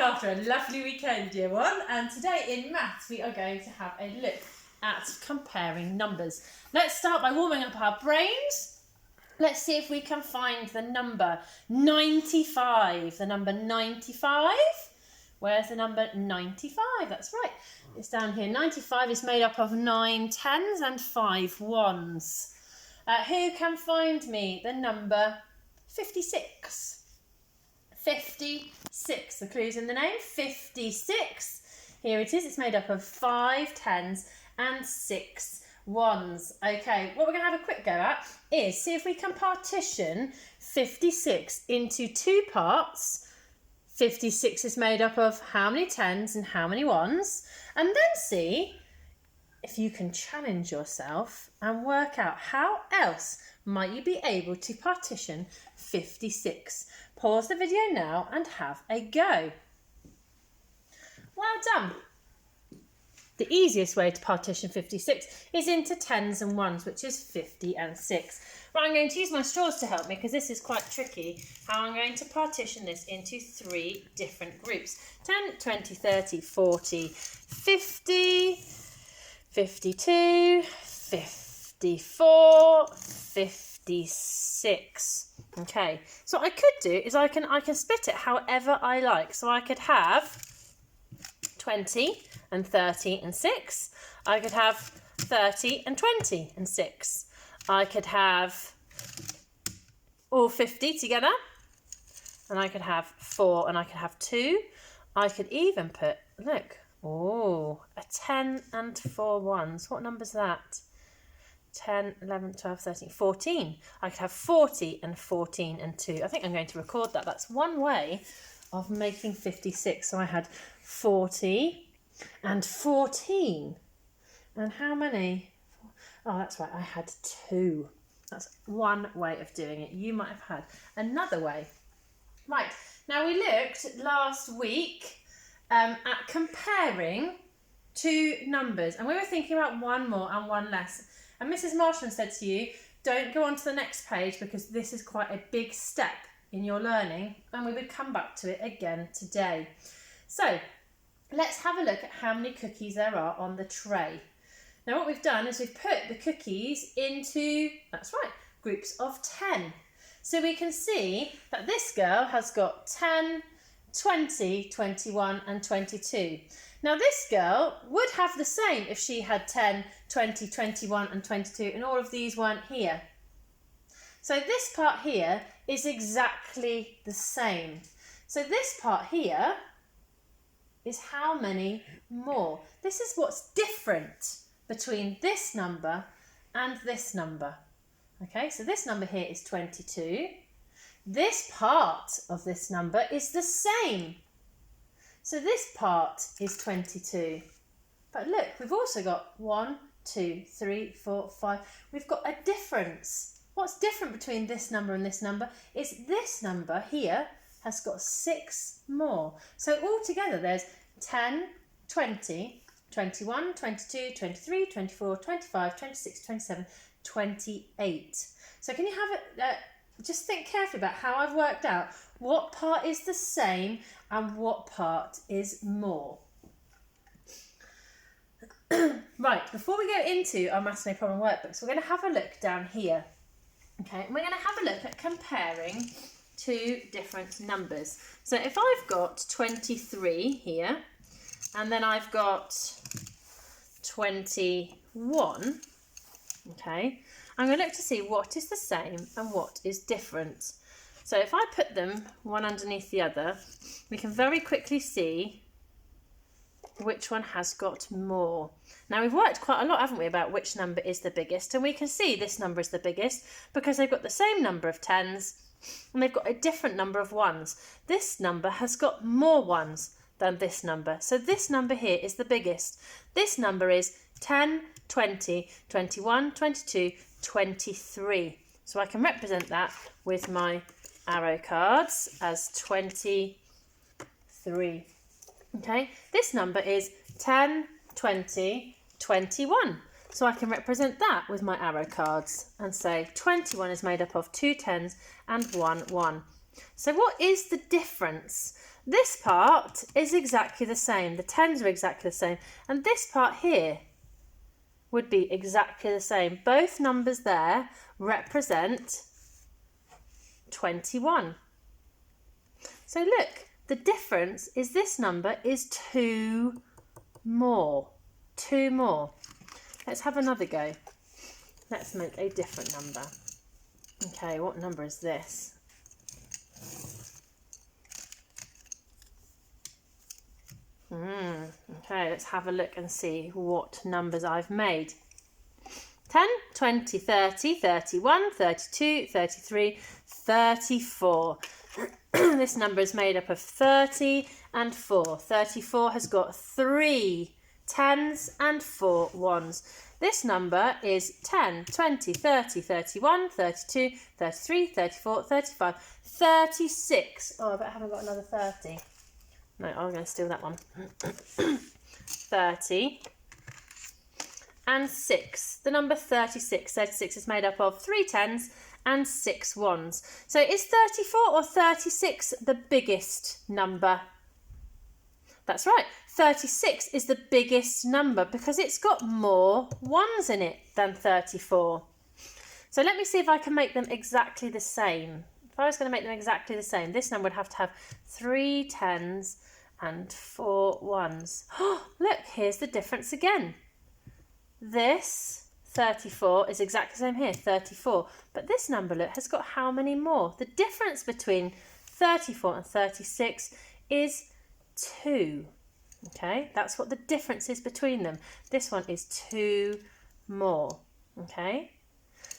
after a lovely weekend, year one, and today in maths we are going to have a look at comparing numbers. Let's start by warming up our brains. Let's see if we can find the number 95. The number 95. Where's the number 95? That's right. It's down here. 95 is made up of 9 tens and 5 ones. Who can find me the number 56? 56. The clue's in the name. 56. Here it is. It's made up of 5 tens and 6 ones. Okay, what we're going to have a quick go at is see if we can partition 56 into two parts. 56 is made up of how many tens and how many ones, and then see if you can challenge yourself and work out how else might you be able to partition 56. Pause the video now and have a go. Well done. The easiest way to partition 56 is into tens and ones, which is 50 and 6. Right, I'm going to use my straws to help me because this is quite tricky. How I'm going to partition this into 3 different groups. 10, 20, 30, 40, 50, 52, 54, 56. Okay, so what I could do is I can split it however I like. So I could have 20 and 30 and 6. I could have 30 and 20 and 6. I could have all 50 together, and I could have 4 and I could have 2. I could even put, look, oh, a 10 and 4 ones. What number's that? 10, 11, 12, 13, 14. I could have 40 and 14 and 2. I think I'm going to record that. That's one way of making 56. So I had 40 and 14. And how many? Oh, that's right. I had 2. That's one way of doing it. You might have had another way. Right. Now we looked last week at comparing two numbers. And we were thinking about one more and one less. And Mrs. Marshall said to you, don't go on to the next page because this is quite a big step in your learning, and we would come back to it again today. So let's have a look at how many cookies there are on the tray. Now what we've done is we've put the cookies into, that's right, groups of 10. So we can see that this girl has got 10, 20, 21 and 22. Now this girl would have the same if she had 10, 20, 21 and 22 and all of these weren't here. So this part here is exactly the same. So this part here is how many more. This is what's different between this number and this number. Okay, so this number here is 22. This part of this number is the same. So this part is 22. But look, we've also got 1, 2, 3, 4, 5. We've got a difference. What's different between this number and this number is this number here has got 6 more. So altogether there's 10, 20, 21, 22, 23, 24, 25, 26, 27, 28. So can you have it, just think carefully about how I've worked out what part is the same and what part is more. Right, before we go into our Maths No Problem workbooks, we're going to have a look down here. Okay, and we're going to have a look at comparing two different numbers. So if I've got 23 here, and then I've got 21, okay, I'm going to look to see what is the same and what is different. So if I put them one underneath the other, we can very quickly see which one has got more. Now we've worked quite a lot, haven't we, about which number is the biggest, and we can see this number is the biggest because they've got the same number of tens and they've got a different number of ones. This number has got more ones than this number, so this number here is the biggest. This number is 10, 20, 21, 22, 23. So I can represent that with my arrow cards as 23. Okay, this number is 10, 20, 21. So I can represent that with my arrow cards and say 21 is made up of 2 tens and 1 1. So what is the difference This part is exactly the same. The tens are exactly the same. And this part here would be exactly the same. Both numbers there represent 21. So look, the difference is this number is 2 more. 2 more. Let's have another go. Let's make a different number. Okay, what number is this? Okay, let's have a look and see what numbers I've made. 10, 20, 30, 31, 32, 33, 34. This number is made up of 30 and 4. 34 has got 3 tens and 4 ones. This number is 10, 20, 30, 31, 32, 33, 34, 35, 36. Oh, I bet I haven't got another 30. No, I'm going to steal that one. 30 and 6. The number 36. 36 is made up of 3 tens and 6 ones. So is 34 or 36 the biggest number? That's right. 36 is the biggest number because it's got more ones in it than 34. So let me see if I can make them exactly the same. If I was going to make them exactly the same, this number would have to have 3 tens and 4 ones. Oh, look, here's the difference again. This 34 is exactly the same here, 34. But this number, look, has got how many more? The difference between 34 and 36 is 2. Okay, that's what the difference is between them. This one is 2 more. Okay.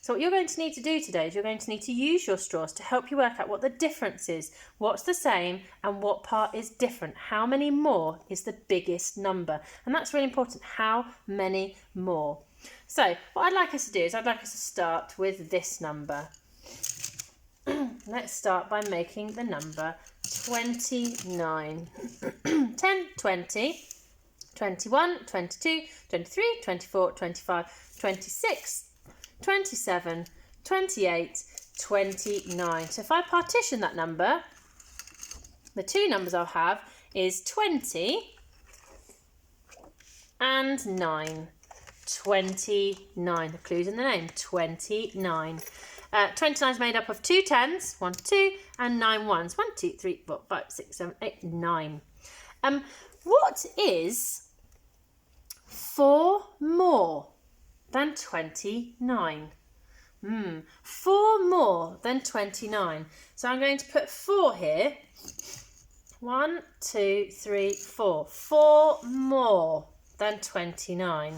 So what you're going to need to do today is you're going to need to use your straws to help you work out what the difference is, what's the same and what part is different. How many more is the biggest number? And that's really important. How many more? So what I'd like us to do is I'd like us to start with this number. Let's start by making the number 29. 10, 20, 21, 22, 23, 24, 25, 26, 27, 28, 29. So if I partition that number, the two numbers I'll have is 20 and 9. 29. The clue's in the name. 29. 29 is made up of 2 tens, 1, 2, and 9 ones. 1, 2, 3, 4, 5, 6, 7, 8, 9. What is 4 more than 29? 4 more than 29. So I'm going to put 4 here. 1, 2, 3, 4. 4 more than 29.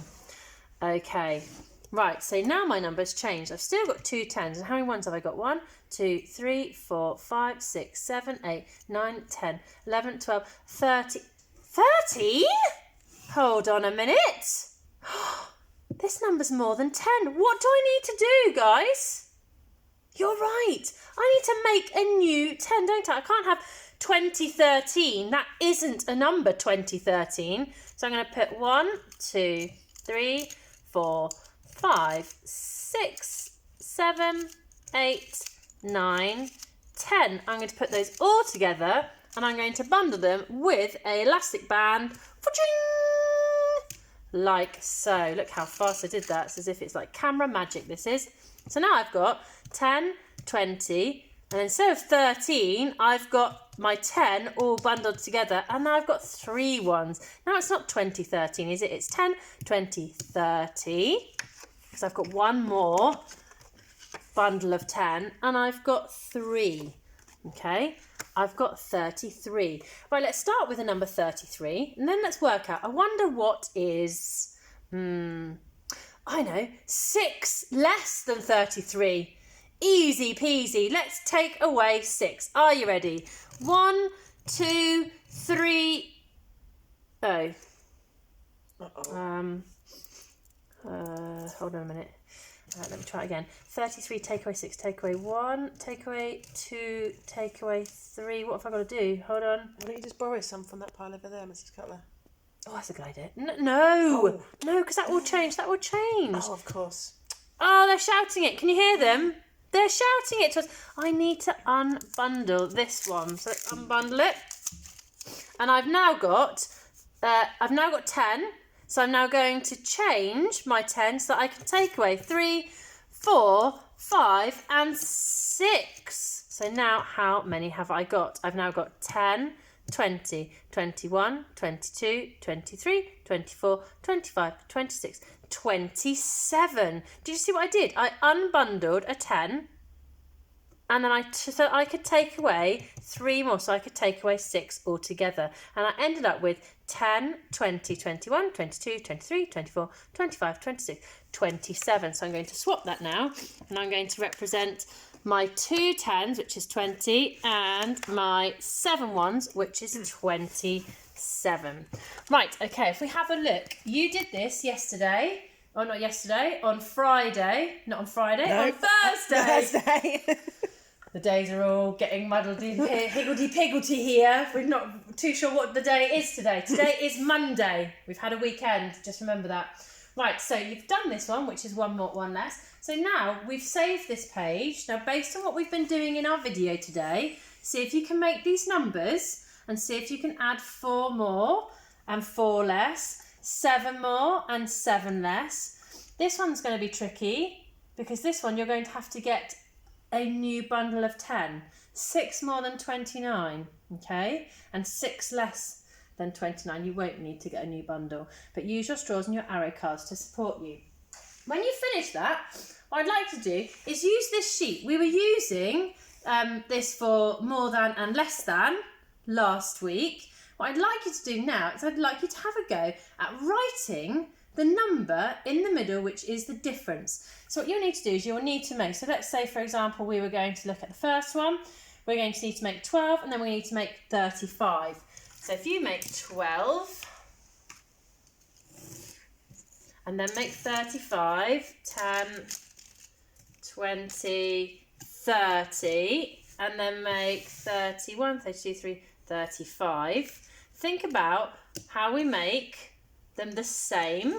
Okay, right, so now my number's changed. I've still got 2 tens. And how many ones have I got? 1, 2, 3, 4, 5, 6, 7, 8, 9, 10, 11, 12, 13. 13? Hold on a minute. This number's more than 10. What do I need to do, guys? You're right. I need to make a new 10, don't I? I can't have 2013. That isn't a number, 2013. So I'm going to put 1, 2, 3, 4, 5, 6, 7, 8, 9, 10. I'm going to put those all together and I'm going to bundle them with an elastic band. Like so. Look how fast I did that. It's as if it's like camera magic, this is. So now I've got 10, 20, and instead of 13, I've got my 10 all bundled together, and now I've got 3 ones. Now it's not 2013, is it? It's 10, 20, 30, because I've got one more bundle of 10, and I've got 3. Okay, I've got 33. Right, let's start with the number 33, and then let's work out. I wonder what is, I know, 6 less than 33. Easy peasy. Let's take away 6. Are you ready? 1, 2, 3. Oh. Hold on a minute. Let me try it again. 33, take away 6, take away 1, take away 2, take away 3. What have I got to do? Hold on. Why don't you just borrow some from that pile over there, Mrs. Cutler? Oh, that's a good idea. No, because that will change. That will change. Oh, of course. Oh, they're shouting it. Can you hear them? They're shouting it to us. I need to unbundle this one. So let's unbundle it. And I've now got 10. So I'm now going to change my 10 so that I can take away 3, 4, 5 and 6. So now how many have I got? I've now got 10, 20, 21, 22, 23, 24, 25, 26, 27. Did you see what I did? I unbundled a 10 and then so I could take away 3 more, so I could take away 6 altogether. And I ended up with 10, 20, 21, 22, 23, 24, 25, 26, 27. So I'm going to swap that now, and I'm going to represent my 2 10s, which is 20, and my 7 1s, which is 27. Right, okay, if we have a look. You did this yesterday. Oh, not yesterday, on Friday. Not on Friday, No, on Thursday. Thursday. The days are all getting muddled in here, higgledy-piggledy here. We're not too sure what the day is today. Today is Monday. We've had a weekend, just remember that. Right, so you've done this one, which is one less. So now we've saved this page. Now, based on what we've been doing in our video today, see if you can make these numbers and see if you can add 4 more and 4 less, 7 more and 7 less. This one's going to be tricky because this one you're going to have to get a new bundle of 10. 6 more than 29, okay? And 6 less than 29. You won't need to get a new bundle, but use your straws and your arrow cards to support you. When you finish that, what I'd like to do is use this sheet. We were using this for more than and less than last week. What I'd like you to do now is I'd like you to have a go at writing the number in the middle, which is the difference. So what you'll need to do is you'll need to make, so let's say, for example, we were going to look at the first one. We're going to need to make 12, and then we need to make 35. So if you make 12, and then make 35, 10, 20, 30, and then make 31, 32, 3, 35. Think about how we make them the same.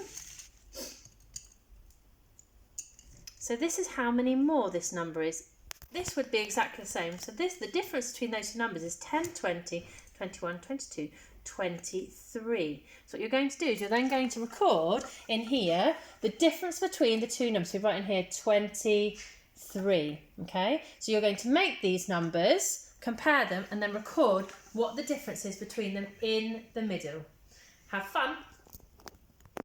So this is how many more this number is. This would be exactly the same. So the difference between those two numbers is 10, 20, 21, 22, 23. So what you're going to do is you're then going to record in here the difference between the two numbers. So we write in here 23, okay? So you're going to make these numbers, compare them, and then record what the difference is between them in the middle. Have fun.